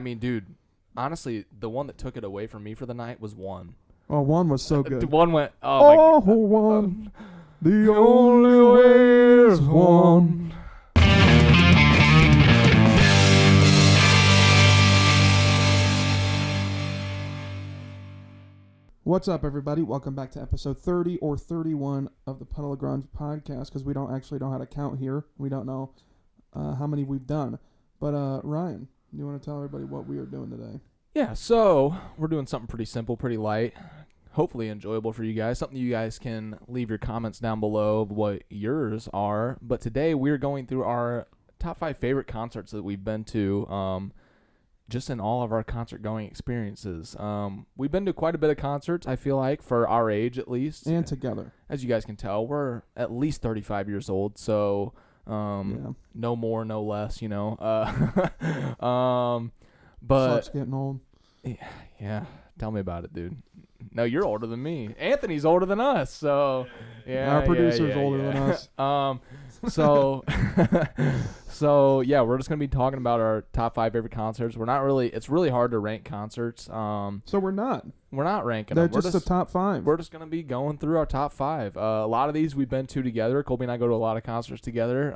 mean, dude, honestly, the one that took it away from me for the night was One. Oh, One was so good. One went, oh my God. One. The only way is one. What's up, everybody? Welcome back to episode 30 or 31 of the Puddle of Grunge podcast, because we don't actually know how to count here. We don't know how many we've done. But, Ryan, you want to tell everybody what we are doing today? Yeah, so we're doing something pretty simple, pretty light, hopefully enjoyable for you guys, something you guys can leave your comments down below of what yours are. But today we're going through our top 5 favorite concerts that we've been to, just in all of our concert going experiences. We've been to quite a bit of concerts, I feel like, for our age at least. And together. As you guys can tell, we're at least 35 years old, so no more, no less, you know. But Sucks getting old. Yeah, tell me about it, dude. No, you're older than me. Anthony's older than us, so yeah. Our producer's older than us. So yeah, we're just gonna be talking about our top 5 favorite concerts. It's really hard to rank concerts. So we're not ranking They're them. just the top 5. We're just gonna be going through our top 5. A lot of these we've been to together. Colby and I go to a lot of concerts together.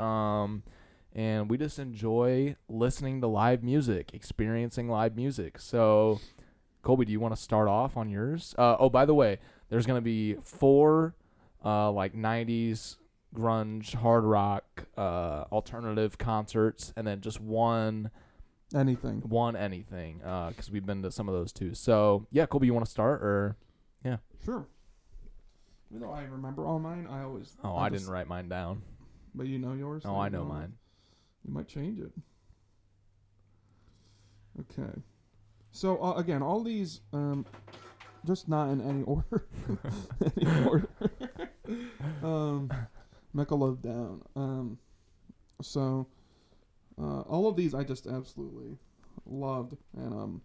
And we just enjoy listening to live music, experiencing live music. So, Colby, do you want to start off on yours? Oh, by the way, there's going to be 4 like 90s grunge, hard rock, alternative concerts, and then just one anything, because we've been to some of those too. So, yeah, Colby, you want to start? Or yeah. Sure. Even though I remember all mine, I didn't write mine down. But you know yours? Oh, I know mine. You might change it. Okay. So, again, all these, just not in any order. Michelob down. So, all of these I just absolutely loved. And,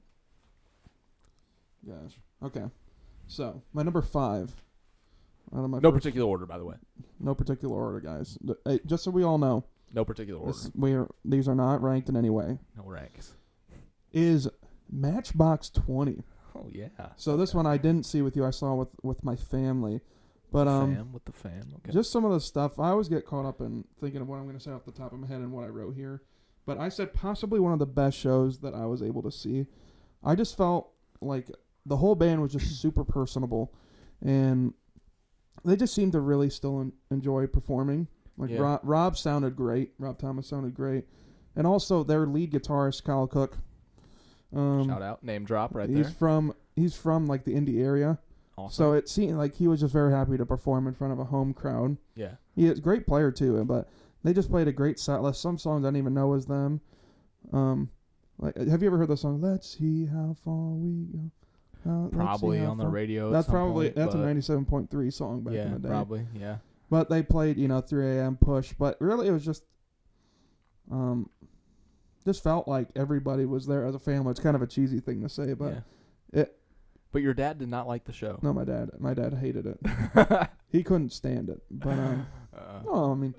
gosh. Okay. So, my number 5. No particular order, by the way. No particular order, guys. Just so we all know. No particular order. These are not ranked in any way. No ranks. Is Matchbox 20. Oh, yeah. So this one I didn't see with you. I saw with my family. But with the fam. Okay. Just some of the stuff. I always get caught up in thinking of what I'm going to say off the top of my head and what I wrote here. But I said possibly one of the best shows that I was able to see. I just felt like the whole band was just super personable. And they just seemed to really still enjoy performing. Like Rob sounded great. Rob Thomas sounded great. And also their lead guitarist, Kyle Cook. Shout out. Name drop right there. He's from like the Indy area. Awesome. So it seemed like he was just very happy to perform in front of a home crowd. Yeah. He's a great player too, but they just played a great set list. Some songs I didn't even know was them. Like, have you ever heard the song "Let's See How Far We Go"? Probably on the radio. That's a 97.3 song back in the day. Probably, yeah. But they played, 3 a.m. Push. But really, it was just felt like everybody was there as a family. It's kind of a cheesy thing to say, but But your dad did not like the show. No, my dad hated it. He couldn't stand it. But no, I mean,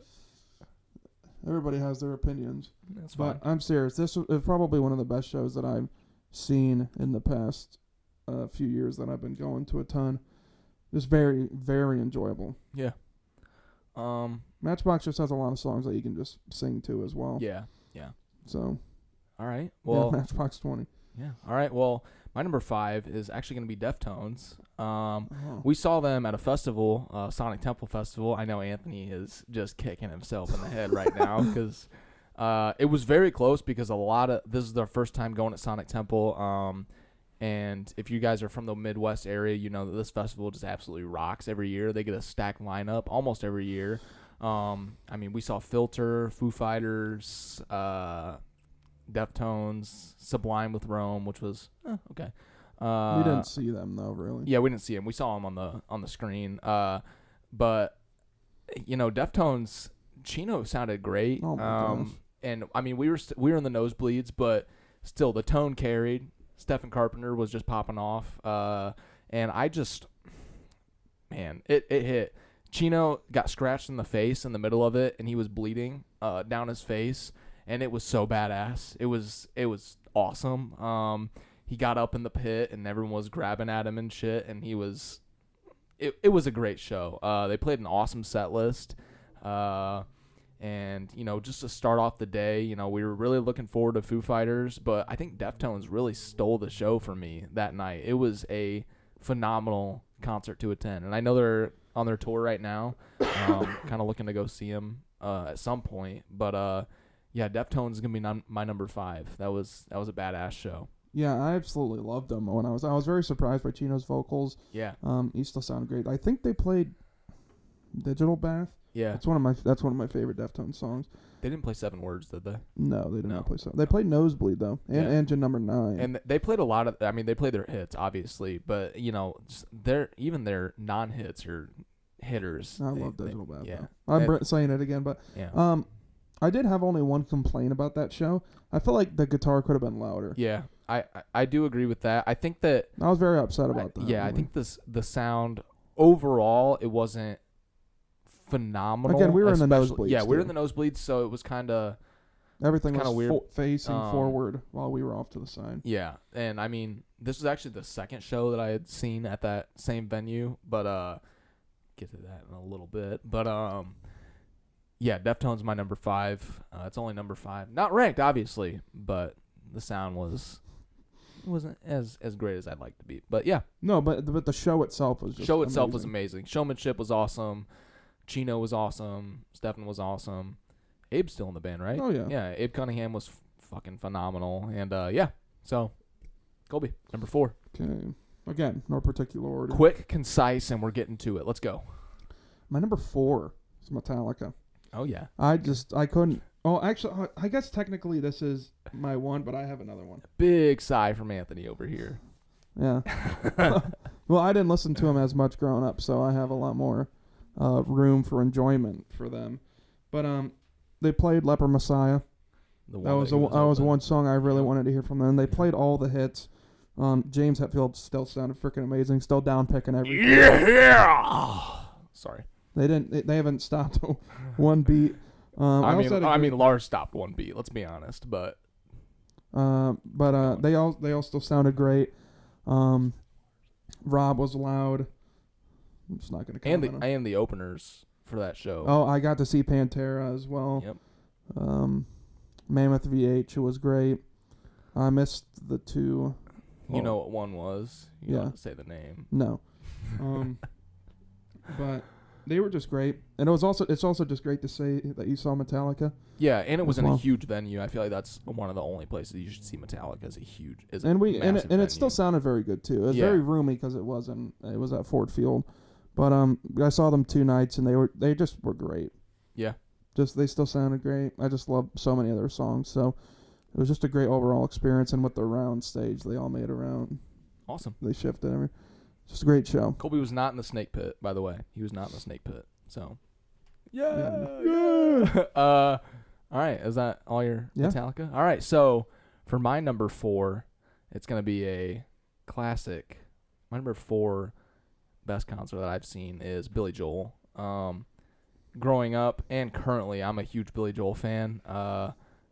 everybody has their opinions. That's fine. But I'm serious. This is probably one of the best shows that I've seen in the past few years that I've been going to a ton. Just very, very enjoyable. Yeah. Matchbox just has a lot of songs that you can just sing to as well. Yeah. So. All right. Well. Yeah, Matchbox 20. Yeah. All right. Well, my number 5 is actually going to be Deftones. We saw them at a festival, Sonic Temple Festival. I know Anthony is just kicking himself in the head right now because it was very close because this is their first time going at Sonic Temple. And if you guys are from the Midwest area, you know that this festival just absolutely rocks every year. They get a stacked lineup almost every year. I mean, we saw Filter, Foo Fighters, Deftones, Sublime with Rome, which was okay. We didn't see them though, really. Yeah, we didn't see them. We saw them on the screen. But Deftones, Chino sounded great. Oh my gosh. And I mean, we were in the nosebleeds, but still the tone carried. Stephen Carpenter was just popping off. And I just, man, it hit. Chino got scratched in the face in the middle of it, and he was bleeding down his face, and it was so badass. It was awesome. He got up in the pit and everyone was grabbing at him and shit, and it was a great show. They played an awesome set list. And, just to start off the day, we were really looking forward to Foo Fighters, but I think Deftones really stole the show for me that night. It was a phenomenal concert to attend, and I know they're on their tour right now, kind of looking to go see them at some point, but yeah, Deftones is going to be my number 5. That was a badass show. Yeah, I absolutely loved them when I was very surprised by Chino's vocals. Yeah. He still sounded great. I think they played Digital Bath. Yeah. That's one of my favorite Deftones songs. They didn't play 7 Words, did they? No, they did not play 7. They played Nosebleed though, and Engine Number 9. And they played a lot of. I mean, they played their hits, obviously, but their non-hits or hitters. I love Digital Bath. Yeah. Though. I'm saying it again, but yeah. I did have only one complaint about that show. I feel like the guitar could have been louder. Yeah, I do agree with that. I think that I was very upset about that. Yeah, really. I think the sound overall it wasn't phenomenal. Again, we were in the nosebleeds. Yeah, we were in the nosebleeds, so it was kind of everything was weird. Facing forward while we were off to the side. Yeah, and I mean, this was actually the second show that I had seen at that same venue, but get to that in a little bit. But yeah, Deftones my number 5. It's only number 5, not ranked obviously, but the sound wasn't as great as I'd like to be. But yeah, no, but the show itself was just amazing. Showmanship was awesome. Chino was awesome. Stefan was awesome. Abe's still in the band, right? Oh, yeah. Yeah, Abe Cunningham was fucking phenomenal. And, yeah, so, Colby, number 4. Okay. Again, no particular order. Quick, concise, and we're getting to it. Let's go. My number 4 is Metallica. Oh, yeah. I couldn't. Oh, actually, I guess technically this is my 1, but I have another one. Big sigh from Anthony over here. Yeah. Well, I didn't listen to him as much growing up, so I have a lot more room for enjoyment for them. But they played Leper Messiah. That was one song I really wanted to hear from them. They played all the hits. James Hetfield still sounded freaking amazing. Still down picking everything. Yeah. Sorry. They haven't stopped one beat. I mean, Lars stopped one beat. Let's be honest, but they all still sounded great. Rob was loud. I'm just not going to comment on him. And the openers for that show. Oh, I got to see Pantera as well. Yep. Mammoth VH was great. I missed the 2. You know what one was? You don't have to say the name. No. But they were just great. And it's also just great to say that you saw Metallica. Yeah, and it was in a huge venue. I feel like that's one of the only places you should see Metallica and it still sounded very good too. It was very roomy because it was at Ford Field. But I saw them 2 nights and they just were great. Yeah. They still sounded great. I just love so many of their songs. So it was just a great overall experience. And with the round stage they all made around. Awesome. They shifted just a great show. Colby was not in the snake pit, by the way. He was not in the snake pit. So yeah. All right. Is that all your Metallica? All right. So for my number 4, it's gonna be a classic. My number 4 best concert that I've seen is Billy Joel. Growing up and currently, I'm a huge Billy Joel fan.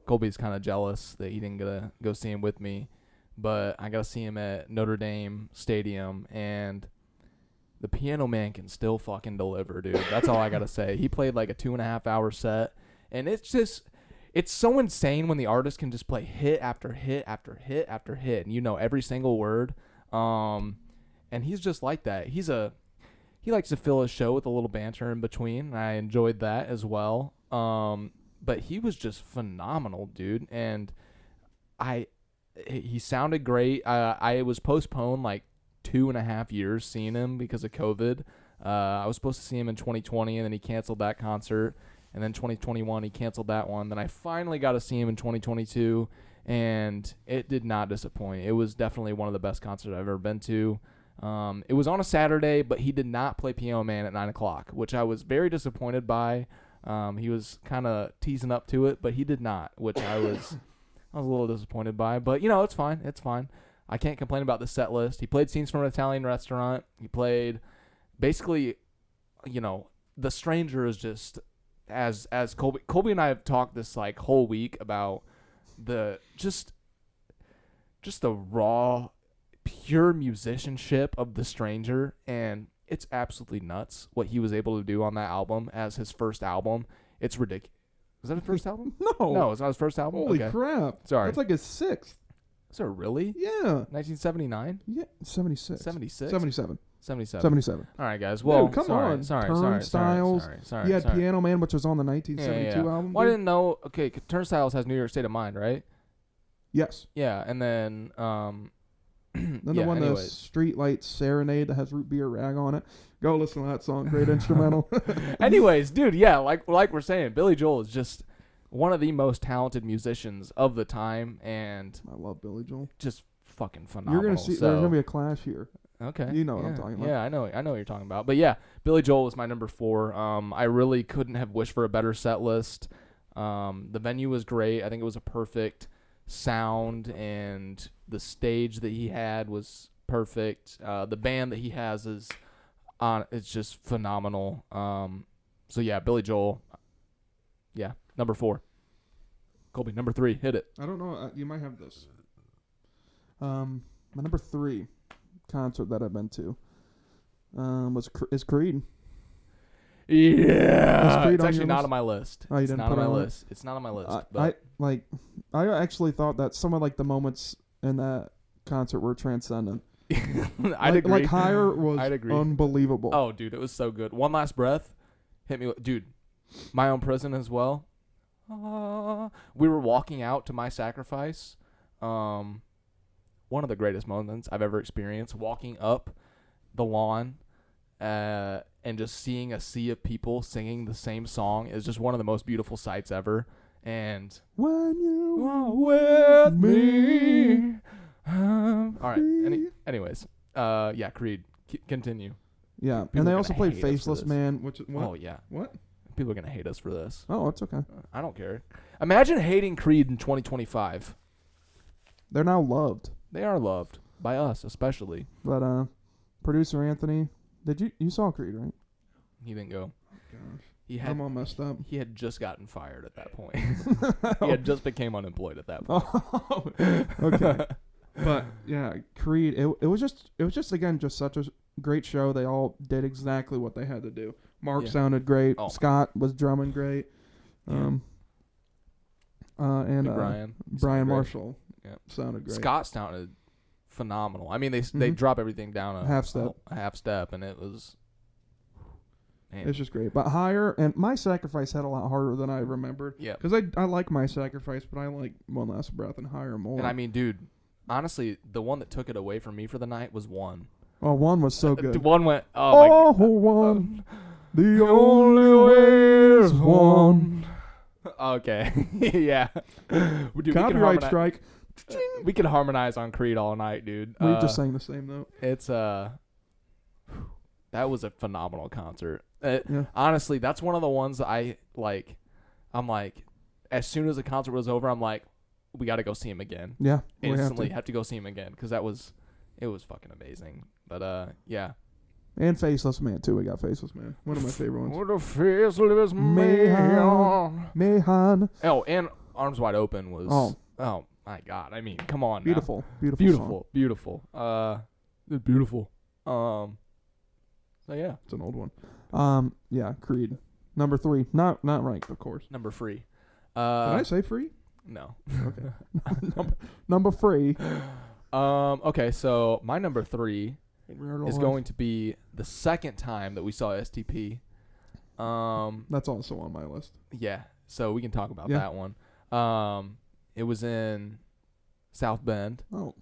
Colby's kind of jealous that he didn't get to go see him with me, but I got to see him at Notre Dame Stadium, and the Piano Man can still fucking deliver, dude. That's all I got to say. He played like a 2.5-hour set, and it's so insane when the artist can just play hit after hit after hit after hit, and you know every single word. And he's just like that. He likes to fill his show with a little banter in between. And I enjoyed that as well. But he was just phenomenal, dude. And he sounded great. I was postponed like 2.5 years seeing him because of COVID. I was supposed to see him in 2020, and then he canceled that concert. And then 2021, he canceled that one. Then I finally got to see him in 2022, and it did not disappoint. It was definitely one of the best concerts I've ever been to. It was on a Saturday, but he did not play Piano Man at 9 o'clock, which I was very disappointed by. He was kind of teasing up to it, but he did not, which I was a little disappointed by. But, it's fine. It's fine. I can't complain about the set list. He played Scenes from an Italian Restaurant. He played basically, The Stranger is just, as Colby and I have talked this like whole week about just the raw, pure musicianship of The Stranger, and it's absolutely nuts what he was able to do on that album as his first album. It's ridiculous. Was that his first album? No, it's not his first album. Holy okay. crap! Sorry. That's like his sixth. Is it really? Yeah. 1979? Yeah, 76. 76? 77. 77. 77. All right, guys. Well, Dude, come sorry, on. sorry. Turnstiles. Sorry. You had sorry. Piano Man, which was on the 1972 Yeah. album. Well, I dude. didn't know. Okay, Turnstiles has New York State of Mind, right? Yes. Yeah, and then Then yeah, the one, the anyways. Street Light Serenade that has Root Beer Rag on it. Go listen to that song. Great instrumental. Anyways, dude, yeah, like we're saying, Billy Joel is just one of the most talented musicians of the time, and I love Billy Joel. just fucking phenomenal. You're gonna see. So, There's gonna be a clash here. okay, You know what yeah, I'm talking about. Yeah, I know what you're talking about. But yeah, Billy Joel was my number 4. I really couldn't have wished for a better set list. The venue was great. I think it was a perfect sound, and the stage that he had was perfect. The band that he has is it's just phenomenal. So yeah, Billy Joel. Yeah, number 4. Colby, number 3, hit it. I don't know. You might have this. My number 3 concert that I've been to is Creed. Yeah, Creed it's on actually your not list? on my list. Oh, you It's didn't not on put my it on it? list. It's not on my list. I But I actually thought that some of like the moments in that concert were transcendent. I'd agree. Like Higher was I'd agree. unbelievable. Oh, dude, it was so good. One Last Breath hit me, dude. My Own Prison as well. We were walking out to My Sacrifice. One of the greatest moments I've ever experienced. Walking up the lawn, and just seeing a sea of people singing the same song is just one of the most beautiful sights ever. And When you are with me. me. All right. Free. Anyways, yeah, Creed. Continue. Yeah, People and they are also gonna played hate us for Faceless this. Man, which what? Oh yeah. What? People are gonna hate us for this. Oh, it's okay. I don't care. Imagine hating Creed in 2025. They're now loved. They are loved by us, especially. But producer Anthony, you saw Creed, right? He didn't go. Gosh, He had I'm all messed up. he had just gotten fired at that point. He had just became unemployed at that point. Oh, okay. But yeah, Creed. It was just again just such a great show. They all did exactly what they had to do. Mark Yeah. sounded great. Oh. Scott was drumming great. And Big Brian sounded great. Marshall Yeah. sounded great. Scott sounded phenomenal. I mean, they Mhm. drop everything down a Half step. a half step, and it was. Man. It's just great. But Higher and My Sacrifice had a lot harder than I remembered. Yeah. Because I like My Sacrifice, but I like One Last Breath and Higher more. And I mean, dude, honestly, the one that took it away from me for the night was One. Oh, One was so good. One went. Oh my. One. The only way is one. Okay. Yeah. Dude, Copyright strike. We could harmonize on Creed all night, dude. We just sang the same note. It's that was a phenomenal concert. Yeah. Honestly, that's one of the ones I like. I'm like, as soon as the concert was over, I'm like, we got to go see him again. Yeah. Instantly have to go see him again because it was fucking amazing. But yeah. And Faceless Man too. We got Faceless Man. One of my favorite ones. What a faceless man. Mehan. Oh, and Arms Wide Open was. Oh my God! I mean, come on. Beautiful. Now. Beautiful. Beautiful. Beautiful. So yeah. It's an old one. Yeah. Creed. Number 3. Not ranked, of course. Number 3. Did I say free? No. Okay. Number 3. Okay, so my number 3 is going to be the second time that we saw STP. That's also on my list. Yeah, so we can talk about that one. It was in South Bend. Oh,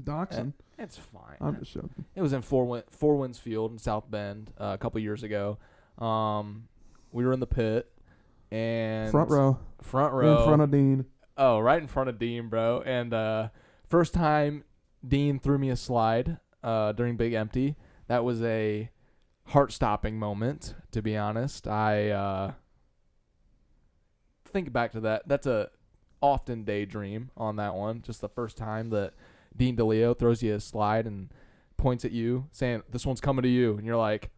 Dachshund. It's fine. I'm just joking. It was in Four Winds Field in South Bend a couple years ago. We were in the pit and Front row. In front of Dean. Oh, right in front of Dean, bro. And first time Dean threw me a slide during Big Empty. That was a heart-stopping moment, to be honest. I think back to that. That's a often daydream on that one. Just the first time that Dean DeLeo throws you a slide and points at you saying, "This one's coming to you." And you're like,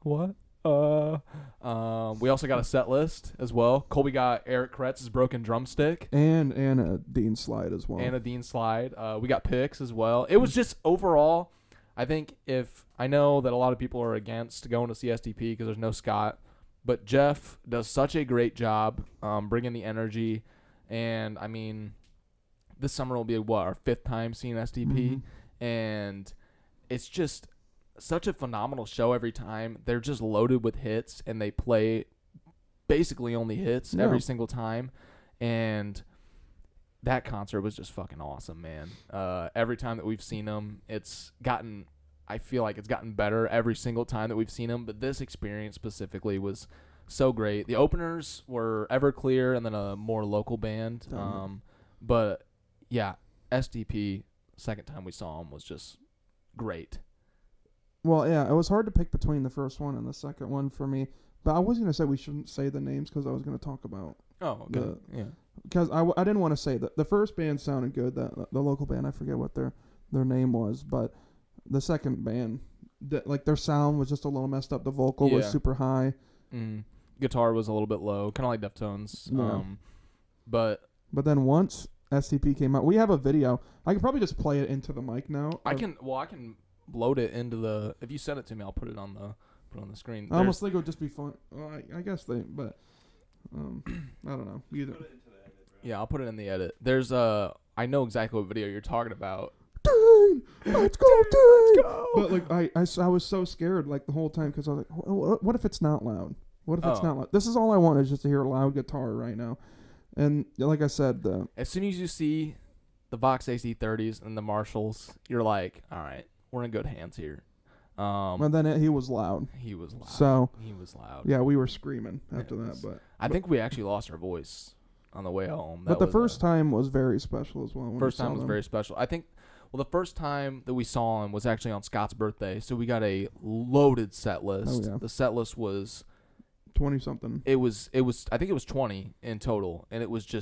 what? We also got a set list as well. Colby got Eric Kretz's Broken Drumstick. And a Dean slide as well. And a Dean slide. We got picks as well. It was just overall, I think I know that a lot of people are against going to see SDP because there's no Scott, but Jeff does such a great job bringing the energy. And, I mean, this summer will be, our 5th time seeing SDP. And it's just such a phenomenal show every time. They're just loaded with hits, and they play basically only hits every single time. And that concert was just fucking awesome, man. Every time that we've seen them, I feel like it's gotten better every single time that we've seen them. But this experience specifically was so great. The openers were Everclear and then a more local band. But yeah, SDP, second time we saw them was just great. Well, yeah, it was hard to pick between the first one and the second one for me. But I was going to say we shouldn't say the names because I was going to talk about. Oh, okay. Yeah. Because I didn't want to say that. The first band sounded good. The local band, I forget what their name was. But the second band, their sound was just a little messed up. The vocal was super high. Guitar was a little bit low, kind of like Deftones. Yeah. But then once SCP came out, we have a video. I could probably just play it into the mic now. I can load it into the. If you send it to me, I'll put it on the screen. I almost think it would just be fun. Well, I guess but I don't know. Either. Put it into the edit, bro. Yeah, I'll put it in the edit. There's I know exactly what video you're talking about. Dane, let's go, Dane. But I was so scared the whole time because I was like, what if it's not loud? What if it's not loud? This is all I want is just to hear a loud guitar right now. And like I said, as soon as you see the Vox AC30s and the Marshalls, you're like, all right, we're in good hands here. And then he was loud. He was loud. So he was loud. Yeah, we were screaming after that. But I think we actually lost our voice on the way home. But the first time was very special as well. First time was very special. I think. Well, the first time that we saw him was actually on Scott's birthday, so we got a loaded set list. Oh, yeah. The set list was 20-something. It was. I think it was 20 in total, and it was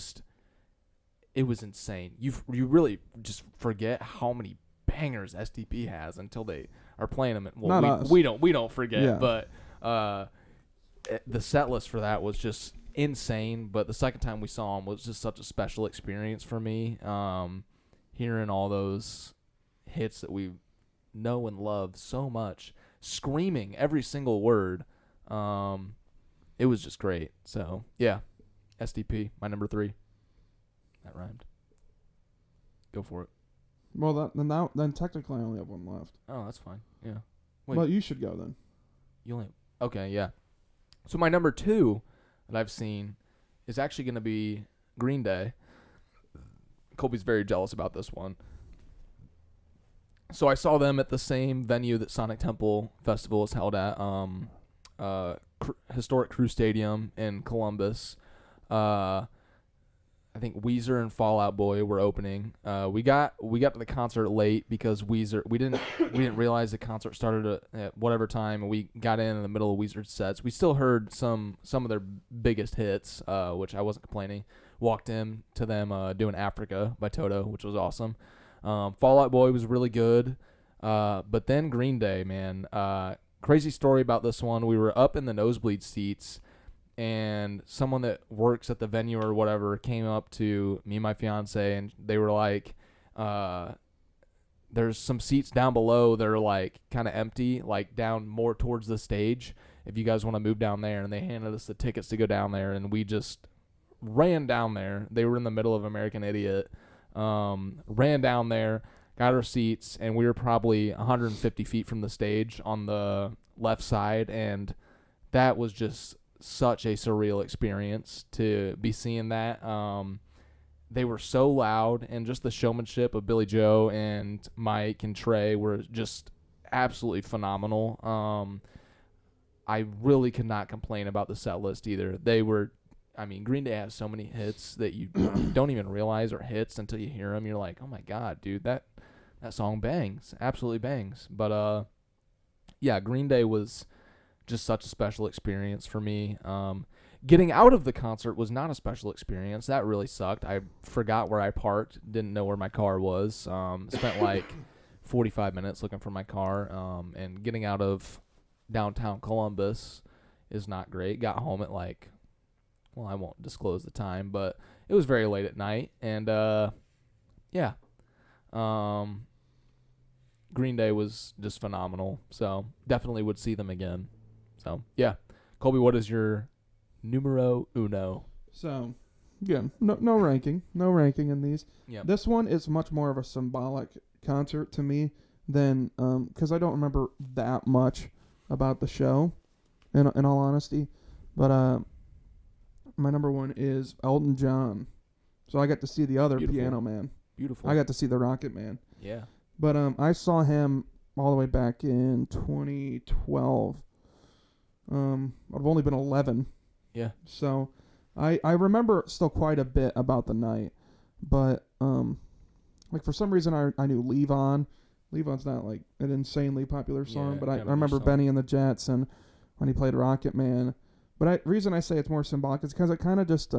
insane. You really just forget how many bangers SDP has until they are playing them. Well, Not us. We don't forget, yeah. But the set list for that was just insane. But the second time we saw him was just such a special experience for me. Hearing all those hits that we know and love so much, screaming every single word, it was just great. So yeah, SDP, my number 3. That rhymed. Go for it. Well, then technically I only have one left. Oh, that's fine. Yeah. Wait. Well, you should go then. Okay, yeah. So my number 2 that I've seen is actually going to be Green Day. Colby's very jealous about this one. So I saw them at the same venue that Sonic Temple Festival is held at, historic Crew Stadium in Columbus. I think Weezer and Fall Out Boy were opening. We got to the concert late because we didn't realize the concert started at whatever time, and we got in the middle of Weezer's sets. We still heard some of their biggest hits, which I wasn't complaining. Walked in to them doing Africa by Toto, which was awesome. Fall Out Boy was really good. But then Green Day, man. Crazy story about this one. We were up in the nosebleed seats, and someone that works at the venue or whatever came up to me and my fiance, and they were like, there's some seats down below that are kind of empty, down more towards the stage, if you guys want to move down there. And they handed us the tickets to go down there, and we just ran down there. They were in the middle of American Idiot. Ran down there, got our seats, and we were probably 150 feet from the stage on the left side, and that was just such a surreal experience to be seeing that. They were so loud, and just the showmanship of Billy Joe and Mike and Trey were just absolutely phenomenal. I really could not complain about the set list either. Green Day has so many hits that you don't even realize are hits until you hear them. You're like, oh my God, dude, that song bangs, absolutely bangs. But yeah, Green Day was just such a special experience for me. Getting out of the concert was not a special experience. That really sucked. I forgot where I parked, didn't know where my car was. Spent 45 minutes looking for my car. And getting out of downtown Columbus is not great. Got home at like, well, I won't disclose the time, but it was very late at night, and yeah. Green Day was just phenomenal, so definitely would see them again. So yeah, Colby, what is your numero uno? So, again, no ranking in these. Yeah. This one is much more of a symbolic concert to me than because I don't remember that much about the show, in all honesty. But my number one is Elton John. So I got to see the other Beautiful. Piano Man. Beautiful. I got to see the Rocket Man. Yeah. But I saw him all the way back in 2012. I've only been 11. Yeah. So I remember still quite a bit about the night. But like for some reason I knew Leave On. Leave On's not like an insanely popular song, but I remember Benny and the Jets and when he played Rocket Man. But reason I say it's more symbolic is because it kind of just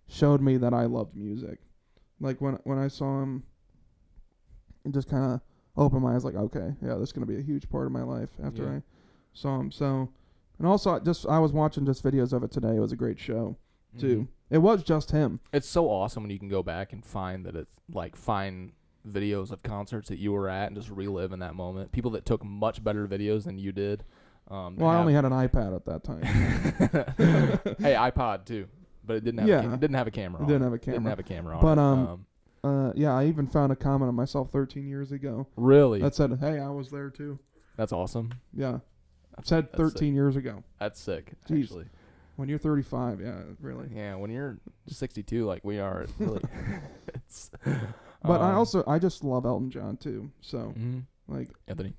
showed me that I loved music. Like when I saw him, it just kind of opened my eyes. Like, okay, yeah, this is gonna be a huge part of my life after I saw him. So, and also I was watching just videos of it today. It was a great show too. Mm-hmm. It was just him. It's so awesome when you can go back and find that it's like find videos of concerts that you were at and just relive in that moment. People that took much better videos than you did. Well, I only had an iPad at that time. Hey, iPod too, but it didn't have it didn't have a camera. Didn't have a camera on. But yeah, I even found a comment on myself 13 years ago. Really? That said, "Hey, I was there too." That's awesome. Yeah, said 13 years ago. That's sick. Jeez. Actually, when you're 35, yeah, really. Yeah, when you're 62, like we are, it really. It's. But I just love Elton John too. So like Anthony.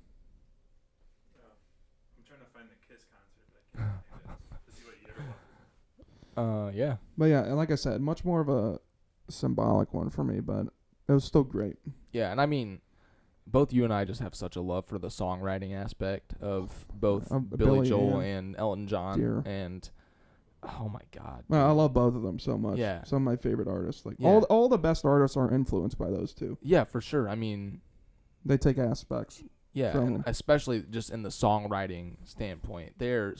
Yeah. But yeah, and like I said, much more of a symbolic one for me, but it was still great. Yeah, and I mean, both you and I just have such a love for the songwriting aspect of both Billy Joel and Elton John. And oh my God. Well, I love both of them so much. Yeah. Some of my favorite artists. Like all the best artists are influenced by those two. Yeah, for sure. I mean, they take aspects. Yeah, and especially just in the songwriting standpoint. They're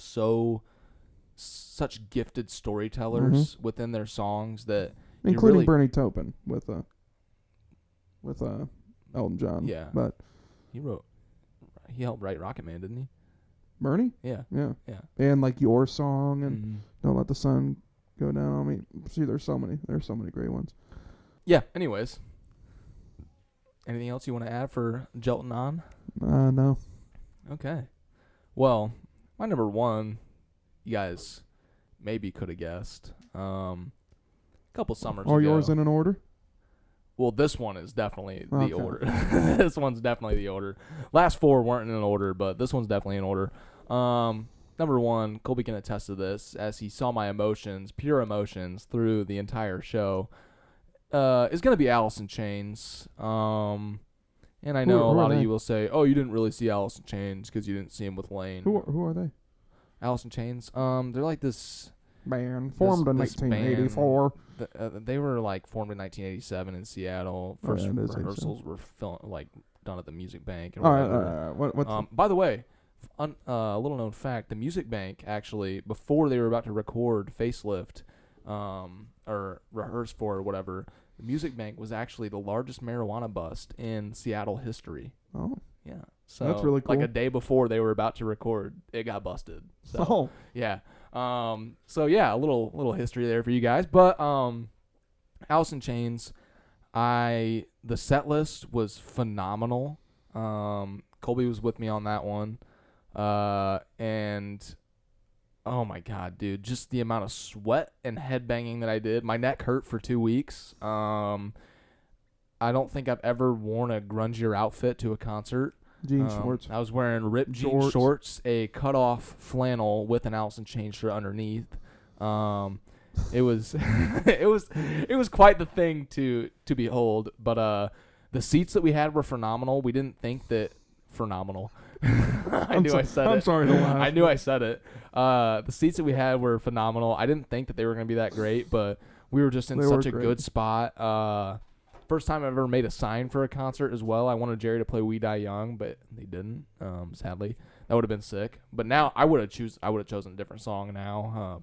such gifted storytellers within their songs that including Bernie Taupin with Elton John. Yeah. But he helped write Rocket Man, didn't he? Bernie? Yeah. Yeah. Yeah. And like Your Song and Don't Let the Sun Go Down on Me. See, there's so many great ones. Yeah, anyways. Anything else you want to add for Jelton On? No. Okay. Well, my number one, you guys maybe could have guessed. A couple summers ago. Are yours in an order? Well, this one is definitely the order. This one's definitely the order. Last four weren't in an order, but this one's definitely in order. Number one, Colby can attest to this, as he saw my emotions, pure emotions, through the entire show. Is going to be Alice in Chains. And I know a lot of you will say, oh, you didn't really see Alice in Chains because you didn't see him with Lane. Who are they? Alice in Chains. They're like this band formed in 1984. They were like formed in 1987 in Seattle. First rehearsals were done at the Music Bank. And by the way, a little known fact: the Music Bank actually, before they were about to record Facelift, or rehearse for or whatever, the Music Bank was actually the largest marijuana bust in Seattle history. Oh. Yeah. So that's really cool. Like a day before they were about to record, it got busted. So, yeah. So yeah, a little history there for you guys. But Alice in Chains, the set list was phenomenal. Colby was with me on that one. And oh my God, dude, just the amount of sweat and headbanging that I did. My neck hurt for 2 weeks. I don't think I've ever worn a grungier outfit to a concert. Jean shorts. I was wearing ripped jean shorts, a cut-off flannel with an Alice in Chains shirt underneath. It was it was quite the thing to behold. But the seats that we had were phenomenal. We didn't think that phenomenal. I said it. I'm sorry to laugh. I knew I said it. The seats that we had were phenomenal. I didn't think that they were going to be that great, but we were just in such a good spot. First time I've ever made a sign for a concert as well. I wanted Jerry to play We Die Young, but they didn't, sadly. That would have been sick. But now I would have chosen a different song now.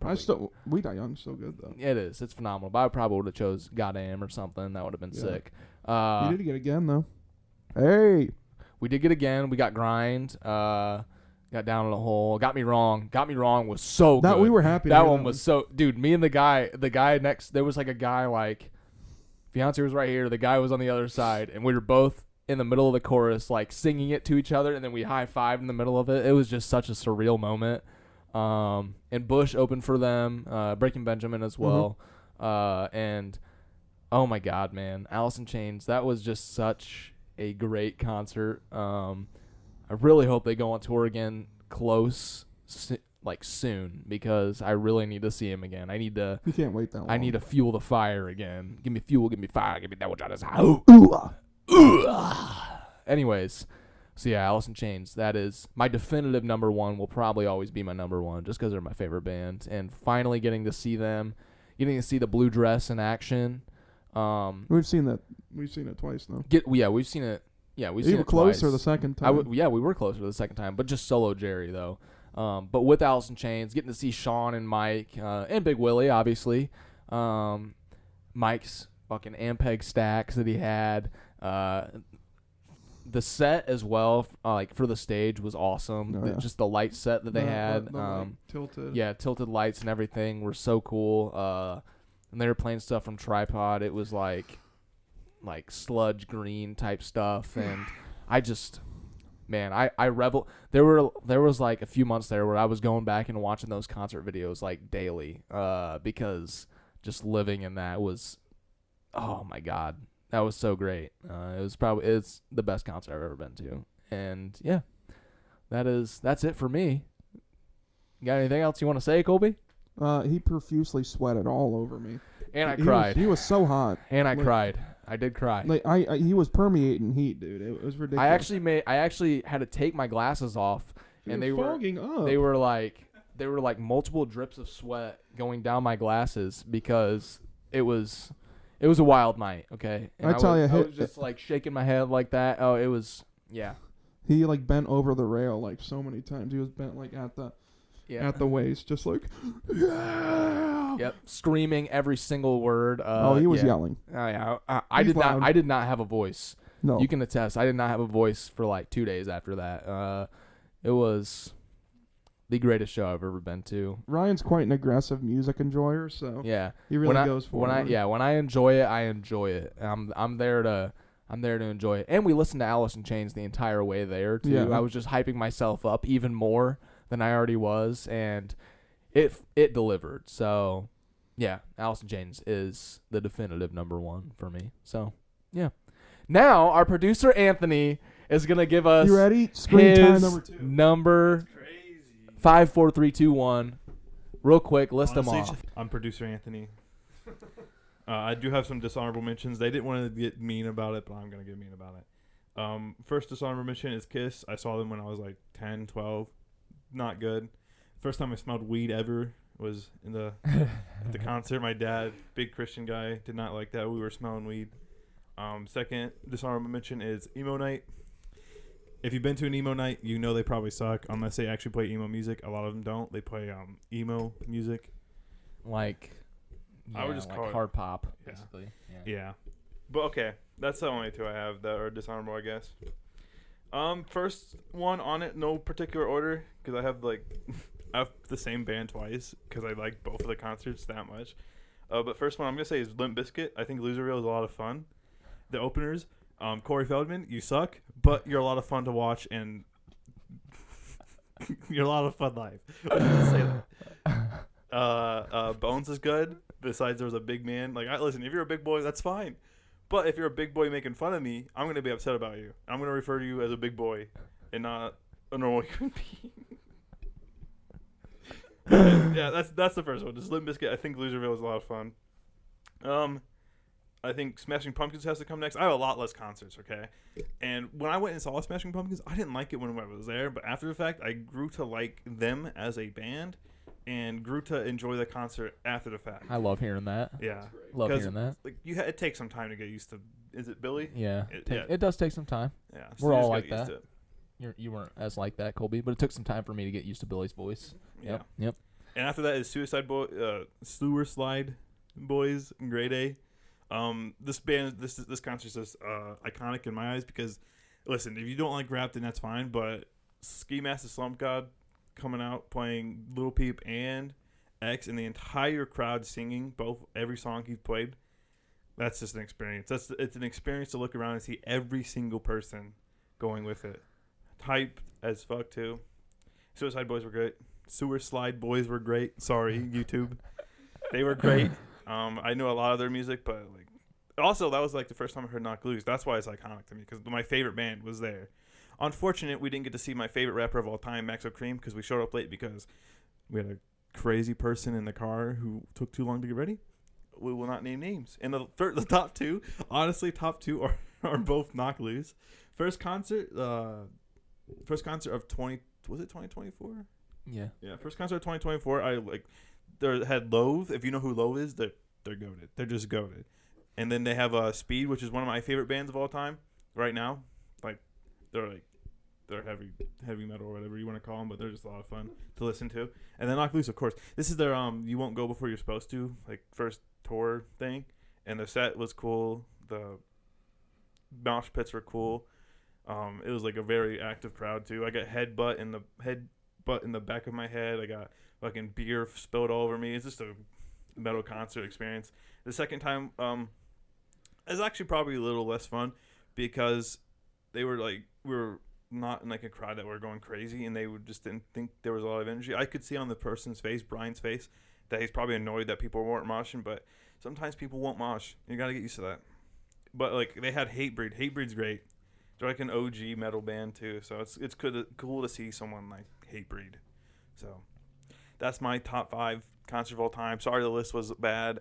We Die Young's so good though. It is. It's phenomenal. But I probably would have chose Goddamn or something. That would have been sick. You did get again though. Hey. We did get again. We got Grind. Got Down in the Hole. Got Me Wrong. Got Me Wrong was so good. We were happy. That one was so. Dude, me and the guy next. There was like a guy like. Fiance was right here. The guy was on the other side, and we were both in the middle of the chorus, like singing it to each other, and then we high-fived in the middle of it. It was just such a surreal moment. And Bush opened for them, Breaking Benjamin as well. And oh my God, man, Alice in Chains. That was just such a great concert. I really hope they go on tour again soon, because I really need to see him again. I need to. You can't wait that long. I need to fuel the fire again. Give me fuel, give me fire, give me that which I desire. Anyways, so yeah, Alice in Chains. That is my definitive number one. Will probably always be my number one, just because they're my favorite band. And finally getting to see them, getting to see the blue dress in action. We've seen that. We've seen it twice now. We've seen it. Yeah, we've seen it twice. You were closer the second time. we were closer the second time, but just solo Jerry though. But with Alice in Chains, getting to see Sean and Mike and Big Willie, obviously. Mike's fucking Ampeg stacks that he had. The set as well, like for the stage, was awesome. Just the light set that they had. The tilted. Yeah, tilted lights and everything were so cool. And they were playing stuff from Tripod. It was like sludge green type stuff, and I just, man, I revel. There was like a few months there where I was going back and watching those concert videos like daily, because just living in that was, oh my God, that was so great. It's the best concert I've ever been to, and yeah, that's it for me. You got anything else you want to say, Colby? He profusely sweated all over me, and I cried. He was so hot, and I cried. I did cry. Like he was permeating heat, dude. It was ridiculous. I actually had to take my glasses off, and they were fogging up. They were like multiple drips of sweat going down my glasses because it was a wild night. Okay, and I was just like shaking my head like that. Oh, it was, yeah. He like bent over the rail like so many times. He was bent like at the waist, just like, yeah. Yep, screaming every single word. He was yelling. Oh yeah, I did not have a voice. No, you can attest. I did not have a voice for like 2 days after that. It was the greatest show I've ever been to. Ryan's quite an aggressive music enjoyer, so yeah, he really goes for it. When I enjoy it, I enjoy it. I'm there to enjoy it. And we listened to Alice in Chains the entire way there too. Yeah. I was just hyping myself up even more than I already was, and it delivered. So yeah, Alice in Chains is the definitive number one for me. So yeah. Now our producer Anthony is gonna give us you ready? Screen time number 2. Number 5, 4, 3, 2, 1. Real quick, list them off. I'm producer Anthony. I do have some dishonorable mentions. They didn't want to get mean about it, but I'm gonna get mean about it. First dishonorable mention is Kiss. I saw them when I was like 10, 12. Not good. First time I smelled weed ever was in at the concert. My dad, big Christian guy, did not like that. We were smelling weed. Second dishonorable mention is emo night. If you've been to an emo night, you know they probably suck unless they actually play emo music. A lot of them don't. They play emo music. Like, yeah, I would just like call it hard pop, basically. Yeah. But okay, that's the only two I have that are dishonorable, I guess. First one on it, no particular order, because I have the same band twice because I like both of the concerts that much. But first one I'm gonna say is Limp Bizkit. I think Loserville is a lot of fun. The openers, Corey Feldman, you suck, but you're a lot of fun to watch, and you're a lot of fun live. I didn't say that. Bones is good. Besides, there was a big man. Listen, if you're a big boy, that's fine. But if you're a big boy making fun of me, I'm going to be upset about you. I'm going to refer to you as a big boy and not a normal human being. Yeah, that's the first one. Just Limp Bizkit. I think Loserville is a lot of fun. I think Smashing Pumpkins has to come next. I have a lot less concerts, okay? And when I went and saw Smashing Pumpkins, I didn't like it when I was there. But after the fact, I grew to like them as a band and grew to enjoy the concert after the fact. I love hearing that. Yeah. Love hearing that. It takes some time to get used to. Is it Billy? Yeah. It does take some time. Yeah. So we're all like that. You weren't as like that, Colby, but it took some time for me to get used to Billy's voice. Yeah. Yep. And after that is Sewer Slide Boys in grade A. This concert is just iconic in my eyes because, listen, if you don't like rap, then that's fine. But Ski Mask the Slump God coming out playing Lil Peep and X, and the entire crowd singing every song he's played. That's just an experience. It's an experience to look around and see every single person going with it. Hype as fuck too. Suicide Boys were great. Sewer Slide Boys were great. Sorry, YouTube. They were great. I knew a lot of their music, but like, also that was like the first time I heard Knock Loose. That's why it's iconic to me because my favorite band was there. Unfortunate we didn't get to see my favorite rapper of all time, Maxo Cream, because we showed up late because we had a crazy person in the car who took too long to get ready. We will not name names. And the top two, honestly, are both Knock Loose. First concert of 2024? Yeah. Yeah, first concert of 2024. They had Loathe. If you know who Loathe is, they're goated. They're just goated. And then they have Speed, which is one of my favorite bands of all time right now. They're heavy metal or whatever you want to call them, but they're just a lot of fun to listen to. And then Knock Loose, of course. This is their You Won't Go Before You're Supposed To, like first tour thing. And the set was cool. The mosh pits were cool. It was like a very active crowd too. I got headbutt in the back of my head. I got fucking beer spilled all over me. It's just a metal concert experience. The second time is actually probably a little less fun because we were not in like a crowd that were going crazy and didn't think there was a lot of energy. I could see on the person's face, Brian's face, that he's probably annoyed that people weren't moshing, but sometimes people won't mosh. You gotta get used to that. But like they had Hatebreed. Hatebreed's great. They're like an OG metal band too, so it's cool to see someone like Hatebreed. So that's my top 5 concerts of all time. Sorry the list was bad.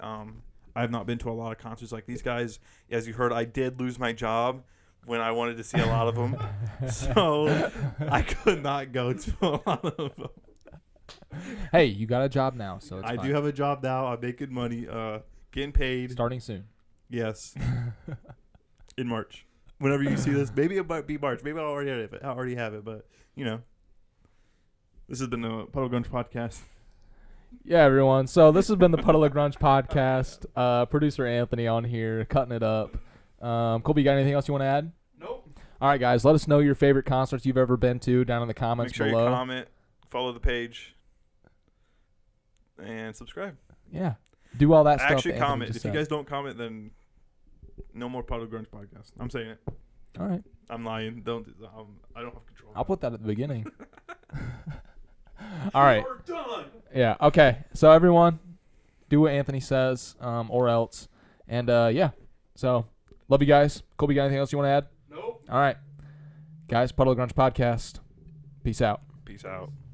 I've not been to a lot of concerts like these guys. As you heard, I did lose my job when I wanted to see a lot of them, so I could not go to a lot of them. Hey, you got a job now, so it's I fine. do have a job now. I'm making money, getting paid. Starting soon. Yes, in March. Whenever you see this, maybe it might be March. Maybe I already have it, but you know. This has been the Puddle Grunge podcast. Yeah, everyone. So this has been the Puddle of Grunge podcast. Producer Anthony on here, cutting it up. Colby, you got anything else you want to add? Nope. All right, guys. Let us know your favorite concerts you've ever been to down in the comments Make sure below. you comment, follow the page, and subscribe. Yeah. Do all that stuff. Actually, Anthony comment. just If you said. guys don't comment, then no more Puddle Grunge podcast. I'm saying it. All right. I'm lying. I don't have control. I'll put that at the beginning. All right. We're done. Yeah. Okay. So everyone, do what Anthony says, or else. And yeah. So love you guys. Colby, got anything else you want to add? Nope. All right, guys. Puddle of Grunge podcast. Peace out. Peace out.